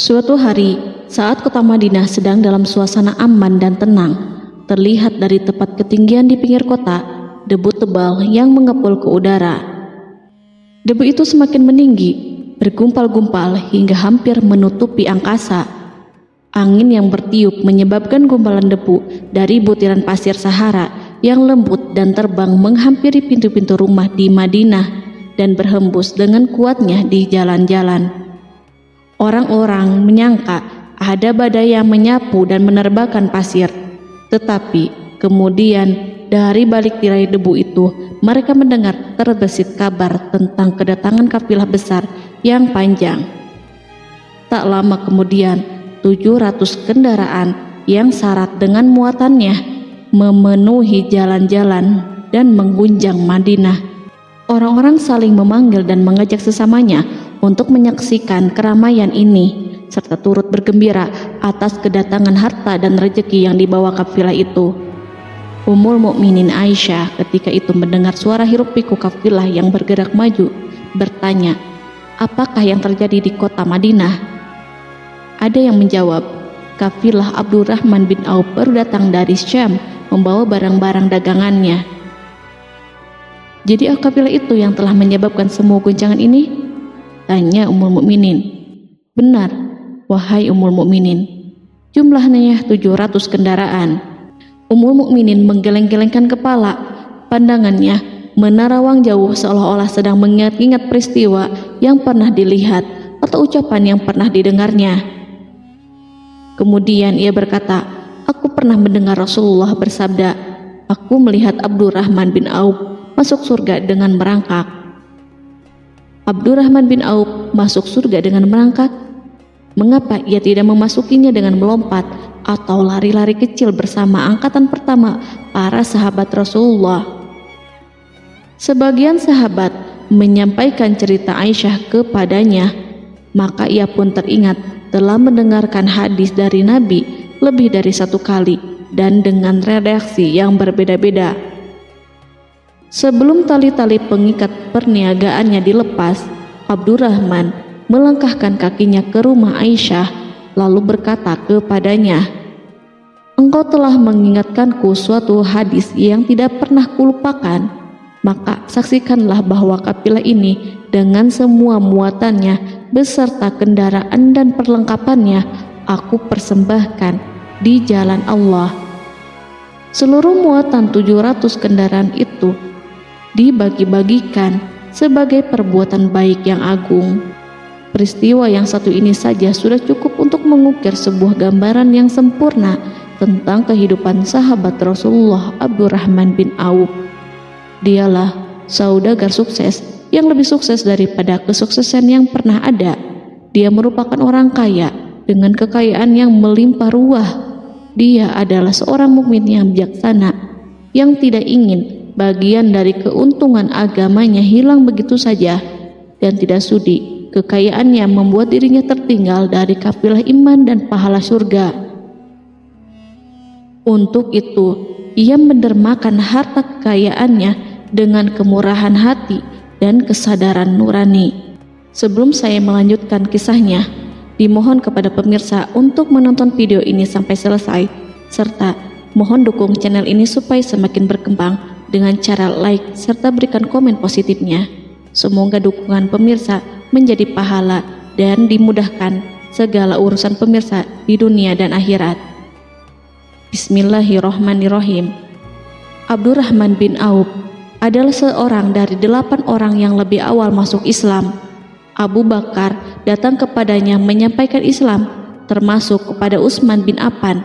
Suatu hari, saat kota Madinah sedang dalam suasana aman dan tenang, terlihat dari tepat ketinggian di pinggir kota, debu tebal yang mengepul ke udara. Debu itu semakin meninggi, bergumpal-gumpal hingga hampir menutupi angkasa. Angin yang bertiup menyebabkan gumpalan debu dari butiran pasir Sahara yang lembut dan terbang menghampiri pintu-pintu rumah di Madinah dan berhembus dengan kuatnya di jalan-jalan. Orang-orang menyangka ada badai yang menyapu dan menerbangkan pasir, tetapi kemudian dari balik tirai debu itu mereka mendengar terbesit kabar tentang kedatangan kafilah besar yang panjang. Tak lama kemudian 700 kendaraan yang syarat dengan muatannya memenuhi jalan-jalan dan mengguncang Madinah. Orang-orang saling memanggil dan mengajak sesamanya untuk menyaksikan keramaian ini, serta turut bergembira atas kedatangan harta dan rezeki yang dibawa kafilah itu. Ummul Mukminin Aisyah ketika itu mendengar suara hiruk-pikuk kafilah yang bergerak maju, bertanya, apakah yang terjadi di kota Madinah? Ada yang menjawab, kafilah Abdurrahman bin Auf baru datang dari Syam membawa barang-barang dagangannya. Jadi kafilah itu yang telah menyebabkan semua guncangan ini? Tanya Ummul Mukminin. Benar, wahai Ummul Mukminin. Jumlahnya 700 kendaraan. Ummul Mukminin menggeleng-gelengkan kepala. Pandangannya menerawang jauh seolah-olah sedang mengingat-ingat peristiwa yang pernah dilihat atau ucapan yang pernah didengarnya. Kemudian ia berkata, aku pernah mendengar Rasulullah bersabda, aku melihat Abdurrahman bin Auf masuk surga dengan merangkak. Abdurrahman bin Auf masuk surga dengan merangkak? Mengapa ia tidak memasukinya dengan melompat atau lari-lari kecil bersama angkatan pertama para sahabat Rasulullah? Sebagian sahabat menyampaikan cerita Aisyah kepadanya, maka ia pun teringat telah mendengarkan hadis dari Nabi lebih dari satu kali dan dengan redaksi yang berbeda-beda. Sebelum tali-tali pengikat perniagaannya dilepas, Abdurrahman melangkahkan kakinya ke rumah Aisyah lalu berkata kepadanya, engkau telah mengingatkanku suatu hadis yang tidak pernah kulupakan, maka saksikanlah bahwa kafilah ini dengan semua muatannya beserta kendaraan dan perlengkapannya aku persembahkan di jalan Allah. Seluruh muatan 700 kendaraan itu dibagi-bagikan sebagai perbuatan baik yang agung. Peristiwa yang satu ini saja sudah cukup untuk mengukir sebuah gambaran yang sempurna tentang kehidupan sahabat Rasulullah Abdurrahman bin Auf. Dialah saudagar sukses yang lebih sukses daripada kesuksesan yang pernah ada. Dia merupakan orang kaya dengan kekayaan yang melimpah ruah. Dia adalah seorang mukmin yang bijaksana yang tidak ingin bagian dari keuntungan agamanya hilang begitu saja dan tidak sudi kekayaannya membuat dirinya tertinggal dari kafilah iman dan pahala surga. Untuk itu, ia mendermakan harta kekayaannya dengan kemurahan hati dan kesadaran nurani. Sebelum saya melanjutkan kisahnya, dimohon kepada pemirsa untuk menonton video ini sampai selesai, serta mohon dukung channel ini supaya semakin berkembang dengan cara like serta berikan komen positifnya. Semoga dukungan pemirsa menjadi pahala dan dimudahkan segala urusan pemirsa di dunia dan akhirat. Bismillahirrohmanirrohim. Abdurrahman bin Auf adalah seorang dari 8 orang yang lebih awal masuk Islam. Abu Bakar datang kepadanya menyampaikan Islam, termasuk kepada Utsman bin Affan.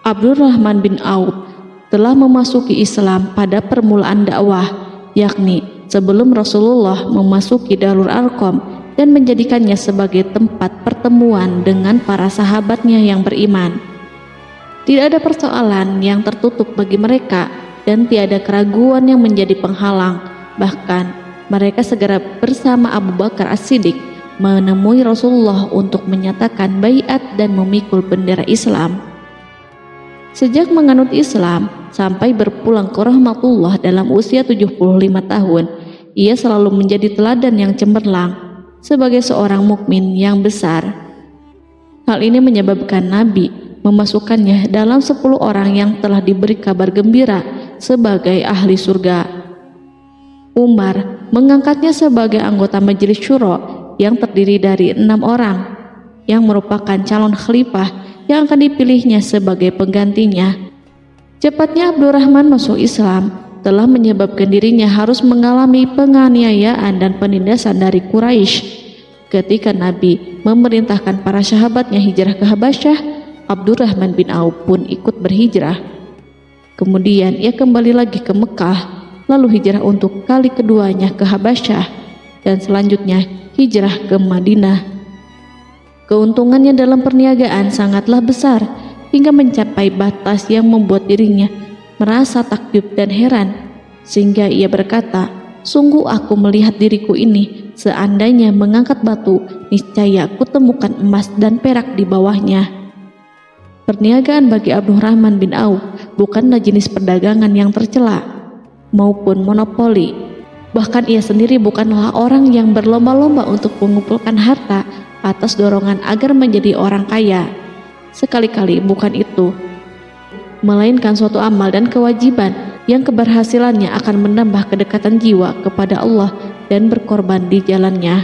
Abdurrahman bin Auf telah memasuki Islam pada permulaan dakwah, yakni sebelum Rasulullah memasuki Darul Arqam dan menjadikannya sebagai tempat pertemuan dengan para sahabatnya yang beriman. Tidak ada persoalan yang tertutup bagi mereka dan tiada keraguan yang menjadi penghalang. Bahkan mereka segera bersama Abu Bakar As-Siddiq menemui Rasulullah untuk menyatakan baiat dan memikul bendera Islam. Sejak menganut Islam sampai berpulang ke rahmatullah dalam usia 75 tahun, ia selalu menjadi teladan yang cemerlang sebagai seorang mukmin yang besar. Hal ini menyebabkan Nabi memasukkannya dalam 10 orang yang telah diberi kabar gembira sebagai ahli surga. Umar mengangkatnya sebagai anggota majelis syuro yang terdiri dari 6 orang yang merupakan calon khalifah yang akan dipilihnya sebagai penggantinya. Cepatnya Abdurrahman masuk Islam telah menyebabkan dirinya harus mengalami penganiayaan dan penindasan dari Quraisy. Ketika Nabi memerintahkan para sahabatnya hijrah ke Habasyah, Abdurrahman bin Auf pun ikut berhijrah. Kemudian ia kembali lagi ke Mekah, lalu hijrah untuk kali keduanya ke Habasyah, dan selanjutnya hijrah ke Madinah. Keuntungannya dalam perniagaan sangatlah besar, hingga mencapai batas yang membuat dirinya merasa takjub dan heran, sehingga ia berkata, "Sungguh aku melihat diriku ini, seandainya mengangkat batu, niscaya aku temukan emas dan perak di bawahnya." Perniagaan bagi Abdurrahman bin Auf bukanlah jenis perdagangan yang tercela maupun monopoli. Bahkan ia sendiri bukanlah orang yang berlomba-lomba untuk mengumpulkan harta atas dorongan agar menjadi orang kaya. Sekali-kali bukan itu, melainkan suatu amal dan kewajiban yang keberhasilannya akan menambah kedekatan jiwa kepada Allah dan berkorban di jalannya.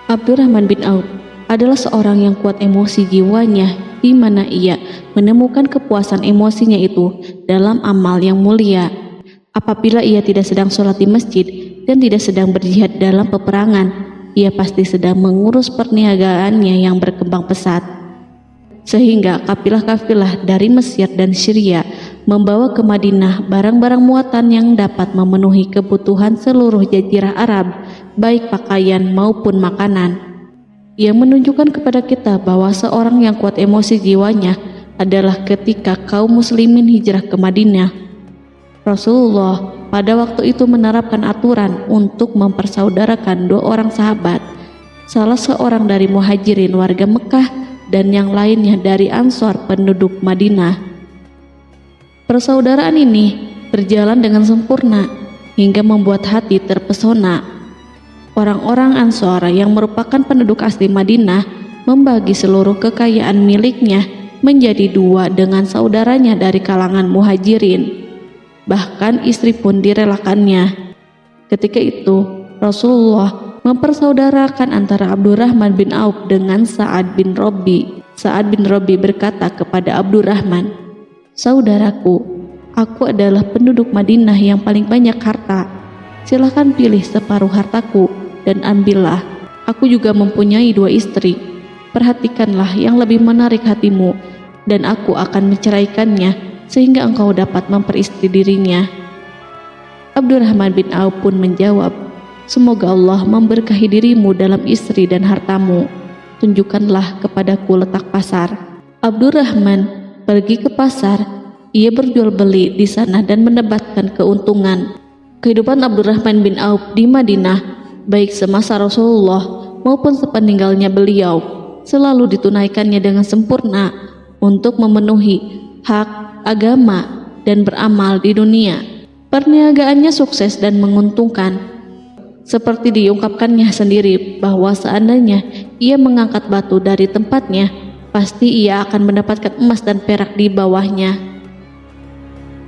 Abdurrahman bin Auf adalah seorang yang kuat emosi jiwanya, di mana ia menemukan kepuasan emosinya itu dalam amal yang mulia. Apabila ia tidak sedang sholat di masjid dan tidak sedang berjihad dalam peperangan, ia pasti sedang mengurus perniagaannya yang berkembang pesat. Sehingga kafilah-kafilah dari Mesir dan Syria membawa ke Madinah barang-barang muatan yang dapat memenuhi kebutuhan seluruh jazirah Arab, baik pakaian maupun makanan. Yang menunjukkan kepada kita bahwa seorang yang kuat emosi jiwanya adalah ketika kaum muslimin hijrah ke Madinah. Rasulullah pada waktu itu menerapkan aturan untuk mempersaudarakan 2 orang sahabat, salah seorang dari muhajirin warga Mekah dan yang lainnya dari Ansor penduduk Madinah. Persaudaraan ini berjalan dengan sempurna hingga membuat hati terpesona. Orang-orang Ansor yang merupakan penduduk asli Madinah membagi seluruh kekayaan miliknya menjadi 2 dengan saudaranya dari kalangan muhajirin. Bahkan istri pun direlakannya. Ketika itu Rasulullah mempersaudarakan antara Abdurrahman bin Auf dengan Sa'ad bin Rabi. Sa'ad bin Rabi berkata kepada Abdurrahman, "Saudaraku, aku adalah penduduk Madinah yang paling banyak harta. Silahkan pilih separuh hartaku dan ambillah. Aku juga mempunyai 2 istri. Perhatikanlah yang lebih menarik hatimu, dan aku akan menceraikannya sehingga engkau dapat memperistri dirinya." Abdurrahman bin Auf pun menjawab, "Semoga Allah memberkahi dirimu dalam istri dan hartamu. Tunjukkanlah kepadaku letak pasar." Abdurrahman pergi ke pasar. Ia berjual beli di sana dan mendapatkan keuntungan. Kehidupan Abdurrahman bin Auf di Madinah, baik semasa Rasulullah maupun sepeninggalnya beliau, selalu ditunaikannya dengan sempurna untuk memenuhi hak agama dan beramal di dunia. Perniagaannya sukses dan menguntungkan. Seperti diungkapkannya sendiri bahwa seandainya ia mengangkat batu dari tempatnya, pasti ia akan mendapatkan emas dan perak di bawahnya.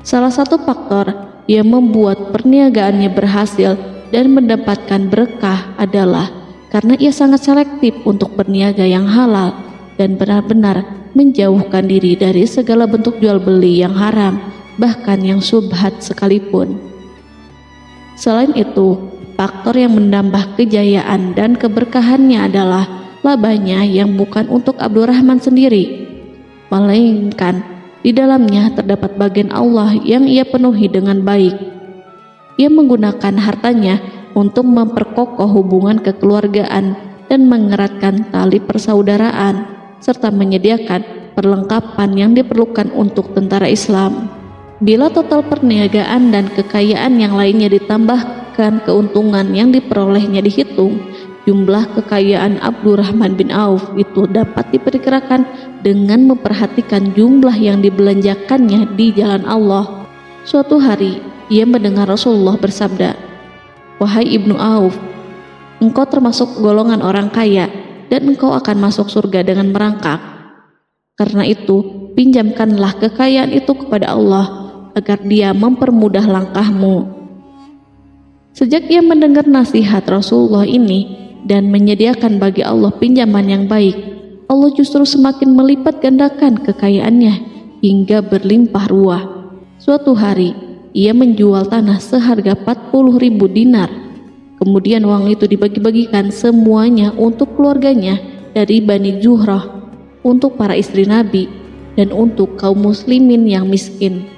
Salah satu faktor yang membuat perniagaannya berhasil dan mendapatkan berkah adalah karena ia sangat selektif untuk berniaga yang halal dan benar-benar menjauhkan diri dari segala bentuk jual beli yang haram, bahkan yang syubhat sekalipun. Selain itu, faktor yang menambah kejayaan dan keberkahannya adalah labanya yang bukan untuk Abdurrahman sendiri, melainkan di dalamnya terdapat bagian Allah yang ia penuhi dengan baik. Ia menggunakan hartanya untuk memperkokoh hubungan kekeluargaan dan mengeratkan tali persaudaraan, serta menyediakan perlengkapan yang diperlukan untuk tentara Islam. Bila total perniagaan dan kekayaan yang lainnya ditambahkan keuntungan yang diperolehnya dihitung, jumlah kekayaan Abdurrahman bin Auf itu dapat diperkirakan dengan memperhatikan jumlah yang dibelanjakannya di jalan Allah. Suatu hari ia mendengar Rasulullah bersabda, "Wahai Ibnu Auf, engkau termasuk golongan orang kaya dan engkau akan masuk surga dengan merangkak." Karena itu, pinjamkanlah kekayaan itu kepada Allah agar Dia mempermudah langkahmu." Sejak ia mendengar nasihat Rasulullah ini dan menyediakan bagi Allah pinjaman yang baik, Allah justru semakin melipat gandakan kekayaannya hingga berlimpah ruah. Suatu hari, ia menjual tanah seharga 40.000 dinar. Kemudian uang itu dibagi-bagikan semuanya untuk keluarganya dari Bani Zuhrah, untuk para istri Nabi, dan untuk kaum muslimin yang miskin.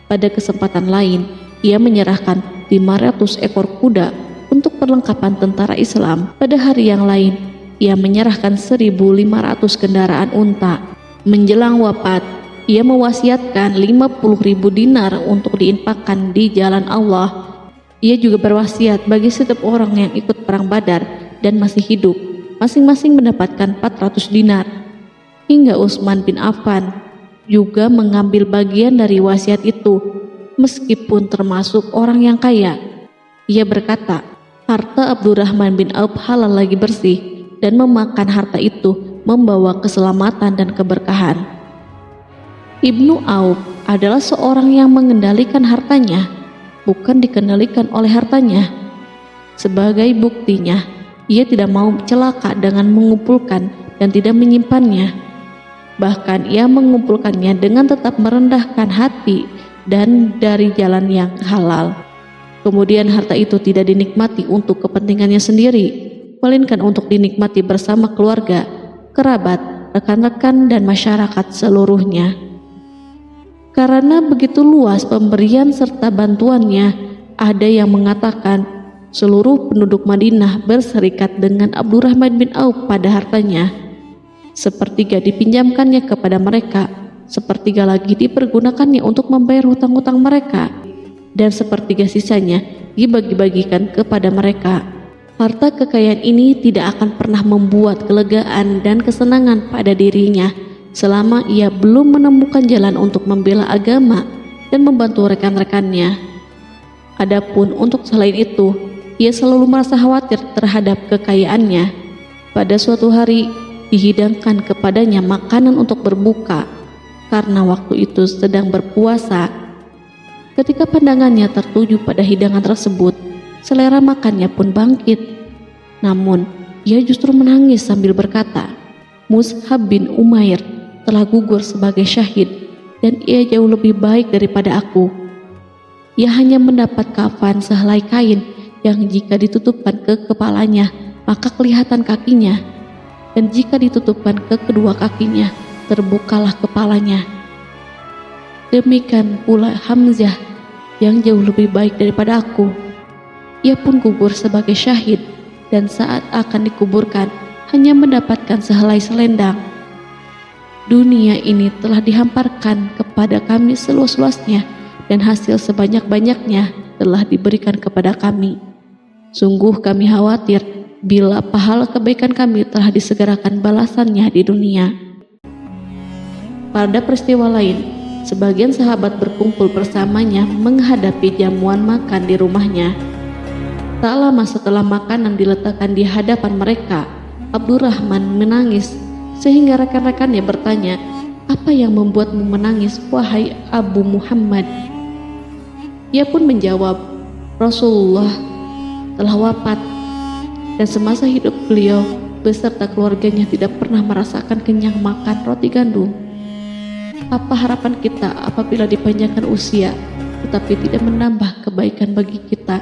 Pada kesempatan lain, ia menyerahkan 500 ekor kuda untuk perlengkapan tentara Islam. Pada hari yang lain, ia menyerahkan 1.500 kendaraan unta. Menjelang wafat, ia mewasiatkan 50.000 dinar untuk diinfakkan di jalan Allah. Ia juga berwasiat bagi setiap orang yang ikut perang Badar dan masih hidup, masing-masing mendapatkan 400 dinar. Hingga Utsman bin Affan juga mengambil bagian dari wasiat itu, meskipun termasuk orang yang kaya. Ia berkata, harta Abdurrahman bin Auf halal lagi bersih, dan memakan harta itu membawa keselamatan dan keberkahan. Ibnu Auf adalah seorang yang mengendalikan hartanya, bukan dikendalikan oleh hartanya. Sebagai buktinya, ia tidak mau celaka dengan mengumpulkan dan tidak menyimpannya. Bahkan ia mengumpulkannya dengan tetap merendahkan hati dan dari jalan yang halal. Kemudian harta itu tidak dinikmati untuk kepentingannya sendiri, melainkan untuk dinikmati bersama keluarga, kerabat, rekan-rekan, dan masyarakat seluruhnya. Karena begitu luas pemberian serta bantuannya, ada yang mengatakan seluruh penduduk Madinah berserikat dengan Abdurrahman bin Auf pada hartanya. Sepertiga dipinjamkannya kepada mereka, sepertiga lagi dipergunakannya untuk membayar hutang-hutang mereka, dan sepertiga sisanya dibagi-bagikan kepada mereka. Harta kekayaan ini tidak akan pernah membuat kelegaan dan kesenangan pada dirinya selama ia belum menemukan jalan untuk membela agama dan membantu rekan-rekannya. Adapun untuk selain itu, ia selalu merasa khawatir terhadap kekayaannya. Pada suatu hari, dihidangkan kepadanya makanan untuk berbuka karena waktu itu sedang berpuasa. Ketika pandangannya tertuju pada hidangan tersebut, selera makannya pun bangkit. Namun, ia justru menangis sambil berkata, "Mus'hab bin Umair telah gugur sebagai syahid dan ia jauh lebih baik daripada aku. Ia hanya mendapat kafan sehelai kain yang jika ditutupkan ke kepalanya, maka kelihatan kakinya, dan jika ditutupkan ke kedua kakinya, terbukalah kepalanya. Demikian pula Hamzah yang jauh lebih baik daripada aku. Ia pun gugur sebagai syahid, dan saat akan dikuburkan hanya mendapatkan sehelai selendang. Dunia ini telah dihamparkan kepada kami seluas-luasnya, dan hasil sebanyak-banyaknya telah diberikan kepada kami. Sungguh kami khawatir bila pahala kebaikan kami telah disegerakan balasannya di dunia." Pada peristiwa lain, sebagian sahabat berkumpul bersamanya menghadapi jamuan makan di rumahnya. Tak lama setelah makanan diletakkan di hadapan mereka, Abdurrahman menangis sehingga rekan-rekannya bertanya, "Apa yang membuatmu menangis, wahai Abu Muhammad?" Ia pun menjawab, "Rasulullah telah wafat, dan semasa hidup beliau beserta keluarganya tidak pernah merasakan kenyang makan roti gandum. Apa harapan kita apabila dipanjangkan usia tetapi tidak menambah kebaikan bagi kita?"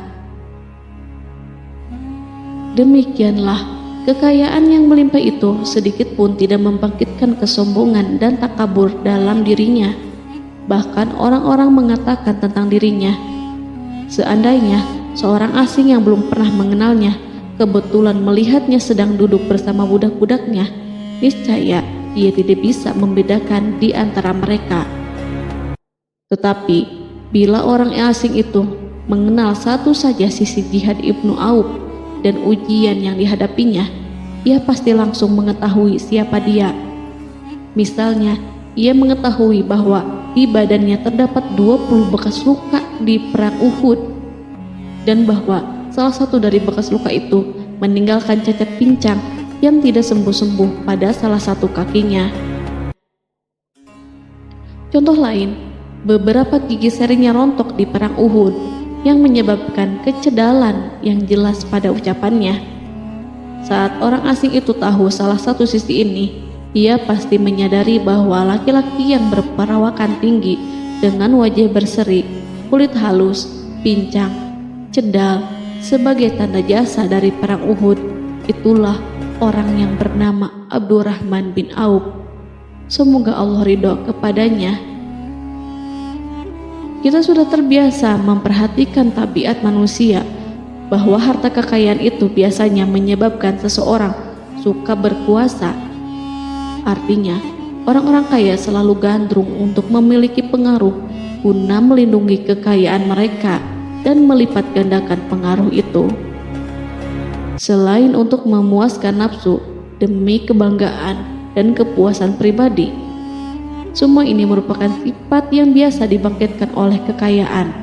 Demikianlah, kekayaan yang melimpah itu sedikit pun tidak membangkitkan kesombongan dan takabur dalam dirinya. Bahkan orang-orang mengatakan tentang dirinya, seandainya seorang asing yang belum pernah mengenalnya kebetulan melihatnya sedang duduk bersama budak-budaknya, niscaya ia tidak bisa membedakan di antara mereka. Tetapi bila orang asing itu mengenal satu saja sisi jihad Ibnu Auf dan ujian yang dihadapinya, ia pasti langsung mengetahui siapa dia. Misalnya, ia mengetahui bahwa di badannya terdapat 20 bekas luka di perang Uhud, dan bahwa salah satu dari bekas luka itu meninggalkan cacat pincang yang tidak sembuh-sembuh pada salah satu kakinya. Contoh lain, beberapa gigi serinya rontok di perang Uhud yang menyebabkan kecedalan yang jelas pada ucapannya. Saat orang asing itu tahu salah satu sisi ini, ia pasti menyadari bahwa laki-laki yang berperawakan tinggi dengan wajah berseri, kulit halus, pincang, cedal sebagai tanda jasa dari perang Uhud, itulah orang yang bernama Abdurrahman bin Auf. Semoga Allah ridho kepadanya. Kita sudah terbiasa memperhatikan tabiat manusia, bahwa harta kekayaan itu biasanya menyebabkan seseorang suka berkuasa. Artinya, orang-orang kaya selalu gandrung untuk memiliki pengaruh guna melindungi kekayaan mereka dan melipat gandakan pengaruh itu. Selain untuk memuaskan nafsu demi kebanggaan dan kepuasan pribadi, semua ini merupakan sifat yang biasa dibangkitkan oleh kekayaan.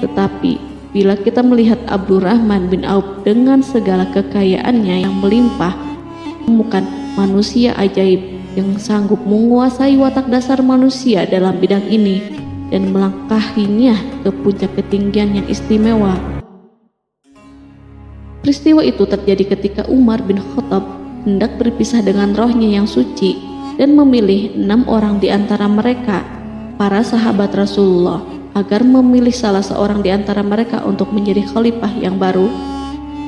Tetapi bila kita melihat Abdurrahman bin Auf dengan segala kekayaannya yang melimpah, menemukan manusia ajaib yang sanggup menguasai watak dasar manusia dalam bidang ini dan melangkahinya ke puncak ketinggian yang istimewa. Peristiwa itu terjadi ketika Umar bin Khattab hendak berpisah dengan rohnya yang suci dan memilih 6 orang di antara mereka, para sahabat Rasulullah, agar memilih salah seorang di antara mereka untuk menjadi khalifah yang baru.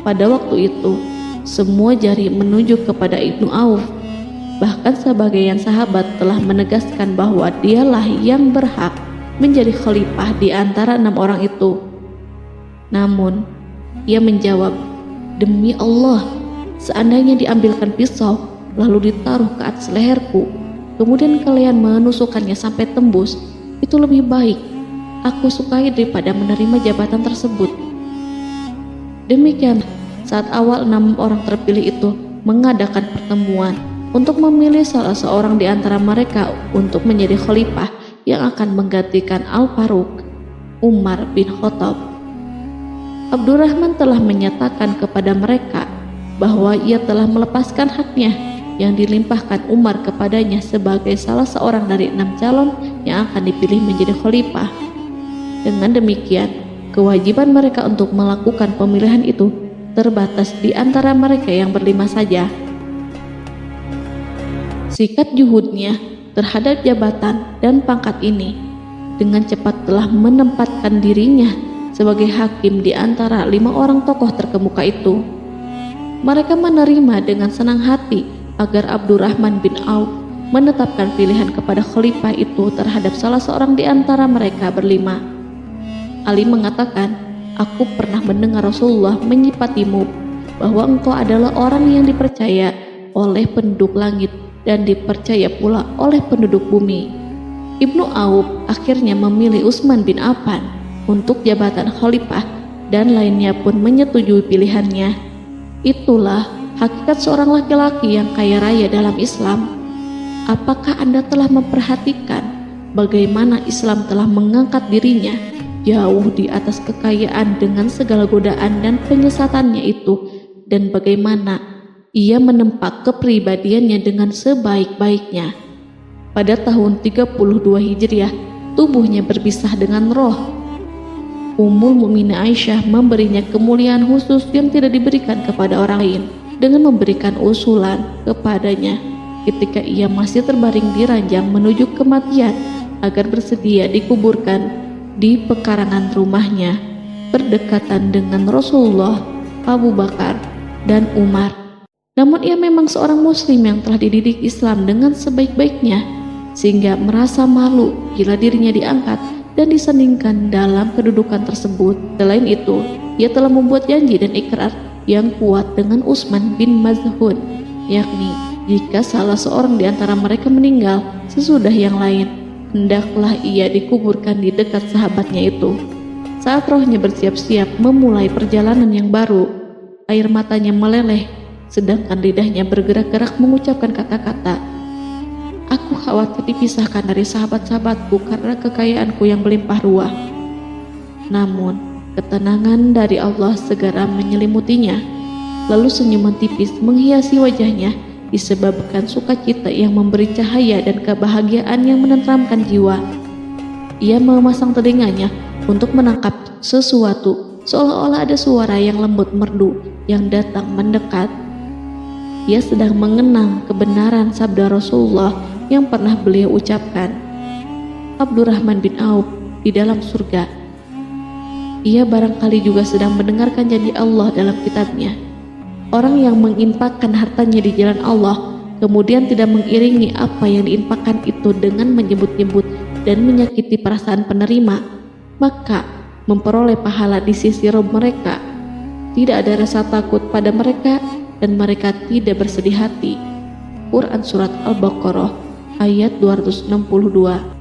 Pada waktu itu, semua jari menunjuk kepada Ibnu Auf. Bahkan sebagian sahabat telah menegaskan bahwa dialah yang berhak menjadi khalifah di antara 6 orang itu. Namun, ia menjawab, "Demi Allah, seandainya diambilkan pisau lalu ditaruh ke atas leherku, kemudian kalian menusukkannya sampai tembus, itu lebih baik aku sukai daripada menerima jabatan tersebut." Demikian, saat awal 6 orang terpilih itu mengadakan pertemuan untuk memilih salah seorang di antara mereka untuk menjadi khalifah yang akan menggantikan Al-Faruq, Umar bin Khattab, Abdurrahman telah menyatakan kepada mereka bahwa ia telah melepaskan haknya yang dilimpahkan Umar kepadanya sebagai salah seorang dari 6 calon yang akan dipilih menjadi khalifah. Dengan demikian, kewajiban mereka untuk melakukan pemilihan itu terbatas di antara mereka yang berlima saja. Sikat juhudnya terhadap jabatan dan pangkat ini dengan cepat telah menempatkan dirinya sebagai hakim di antara 5 orang tokoh terkemuka itu. Mereka menerima dengan senang hati agar Abdurrahman bin Auf menetapkan pilihan kepada khalifah itu terhadap salah seorang di antara mereka berlima. Ali mengatakan, "Aku pernah mendengar Rasulullah menyifatimu bahwa engkau adalah orang yang dipercaya oleh penduduk langit dan dipercaya pula oleh penduduk bumi." Ibnu Auf akhirnya memilih Utsman bin Affan untuk jabatan khalifah dan lainnya pun menyetujui pilihannya. Itulah hakikat seorang laki-laki yang kaya raya dalam Islam. Apakah Anda telah memperhatikan bagaimana Islam telah mengangkat dirinya jauh di atas kekayaan dengan segala godaan dan penyesatannya itu, dan bagaimana ia menempa kepribadiannya dengan sebaik-baiknya? Pada tahun 32 Hijriah, tubuhnya berpisah dengan roh. Ummul Mukminin Aisyah memberinya kemuliaan khusus yang tidak diberikan kepada orang lain dengan memberikan usulan kepadanya ketika ia masih terbaring di ranjang menuju kematian agar bersedia dikuburkan di pekarangan rumahnya berdekatan dengan Rasulullah, Abu Bakar, dan Umar. Namun ia memang seorang muslim yang telah dididik Islam dengan sebaik-baiknya, sehingga merasa malu bila dirinya diangkat dan disandingkan dalam kedudukan tersebut. Selain itu, ia telah membuat janji dan ikrar yang kuat dengan Utsman bin Maz'un, yakni jika salah seorang di antara mereka meninggal sesudah yang lain, hendaklah ia dikuburkan di dekat sahabatnya itu. Saat rohnya bersiap-siap memulai perjalanan yang baru, air matanya meleleh, sedangkan lidahnya bergerak-gerak mengucapkan kata-kata, "Aku khawatir dipisahkan dari sahabat-sahabatku karena kekayaanku yang melimpah ruah." Namun, ketenangan dari Allah segera menyelimutinya. Lalu senyuman tipis menghiasi wajahnya disebabkan sukacita yang memberi cahaya dan kebahagiaan yang menenteramkan jiwa. Ia memasang telinganya untuk menangkap sesuatu, seolah-olah ada suara yang lembut merdu yang datang mendekat. Ia sedang mengenang kebenaran sabda Rasulullah yang pernah beliau ucapkan, Abdurrahman bin Auf di dalam surga. Ia barangkali juga sedang mendengarkan janji Allah dalam kitabnya. Orang yang menginfakkan hartanya di jalan Allah, kemudian tidak mengiringi apa yang diinfakkan itu dengan menyebut-nyebut dan menyakiti perasaan penerima, maka memperoleh pahala di sisi Rabb mereka. Tidak ada rasa takut pada mereka dan mereka tidak bersedih hati. Quran Surat Al-Baqarah ayat 262.